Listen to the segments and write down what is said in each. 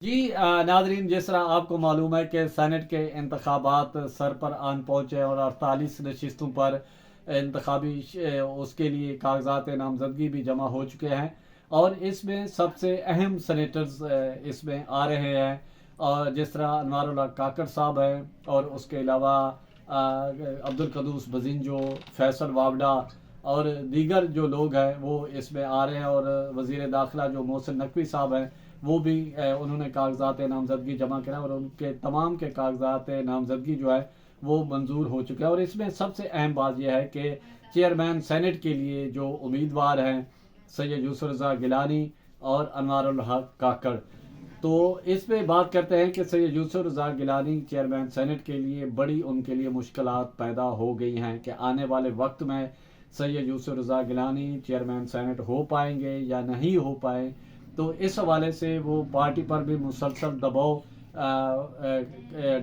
جی ناظرین، جس طرح آپ کو معلوم ہے کہ سینٹ کے انتخابات سر پر آن پہنچے اور 48 نشستوں پر انتخابی اس کے لیے کاغذات نامزدگی بھی جمع ہو چکے ہیں، اور اس میں سب سے اہم سینیٹرز اس میں آ رہے ہیں، اور جس طرح انوار اللہ کاکڑ صاحب ہیں، اور اس کے علاوہ عبدالقدوس بزنجو، فیصل وابڈا اور دیگر جو لوگ ہیں وہ اس میں آ رہے ہیں، اور وزیر داخلہ جو محسن نقوی صاحب ہیں وہ بھی انہوں نے کاغذات نامزدگی جمع کرا، اور ان کے تمام کے کاغذات نامزدگی جو ہے وہ منظور ہو چکے ہیں۔ اور اس میں سب سے اہم بات یہ ہے کہ چیئرمین سینٹ کے لیے جو امیدوار ہیں سید یوسف رضا گیلانی اور انوار الحق کاکڑ، تو اس پہ بات کرتے ہیں کہ سید یوسف رضا گیلانی چیئرمین سینٹ کے لیے بڑی ان کے لیے مشکلات پیدا ہو گئی ہیں کہ آنے والے وقت میں سید یوسف رضا گیلانی چیئرمین سینٹ ہو پائیں گے یا نہیں ہو پائیں۔ تو اس حوالے سے وہ پارٹی پر بھی مسلسل دباؤ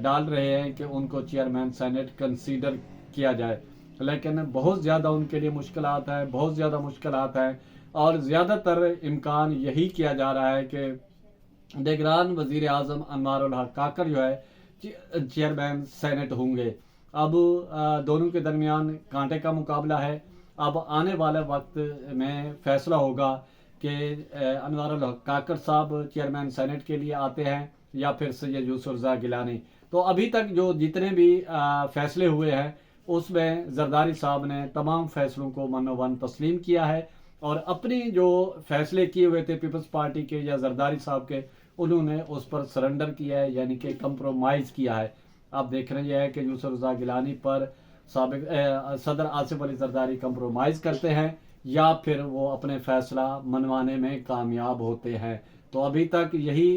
ڈال رہے ہیں کہ ان کو چیئرمین سینٹ کنسیڈر کیا جائے، لیکن بہت زیادہ ان کے لیے مشکلات ہیں، بہت زیادہ مشکلات ہیں، اور زیادہ تر امکان یہی کیا جا رہا ہے کہ نگران وزیر اعظم انوار الحق کاکڑ جو ہے چیئرمین سینٹ ہوں گے۔ اب دونوں کے درمیان کانٹے کا مقابلہ ہے۔ اب آنے والے وقت میں فیصلہ ہوگا کہ انوار الحق کاکڑ صاحب چیئرمین سینٹ کے لیے آتے ہیں یا پھر سید یوسف رضا گیلانی۔ تو ابھی تک جو جتنے بھی فیصلے ہوئے ہیں اس میں زرداری صاحب نے تمام فیصلوں کو من و ون تسلیم کیا ہے، اور اپنی جو فیصلے کیے ہوئے تھے پیپلز پارٹی کے یا زرداری صاحب کے، انہوں نے اس پر سرنڈر کیا ہے، یعنی کہ کمپرومائز کیا ہے۔ آپ دیکھ رہے ہیں کہ یوسف رضا گیلانی پر سابق صدر آصف علی زرداری کمپرومائز کرتے ہیں یا پھر وہ اپنے فیصلہ منوانے میں کامیاب ہوتے ہیں۔ تو ابھی تک یہی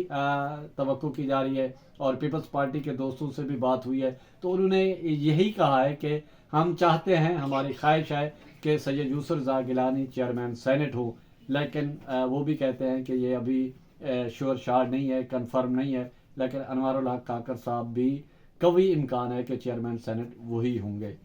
توقع کی جا رہی ہے، اور پیپلز پارٹی کے دوستوں سے بھی بات ہوئی ہے تو انہوں نے یہی کہا ہے کہ ہم چاہتے ہیں، ہماری خواہش ہے کہ سید یوسف رضا گیلانی چیئرمین سینٹ ہو، لیکن وہ بھی کہتے ہیں کہ یہ ابھی شور شار نہیں ہے، کنفرم نہیں ہے، لیکن انوار الحق کاکڑ صاحب بھی قوی امکان ہے کہ چیئرمین سینٹ وہی ہوں گے۔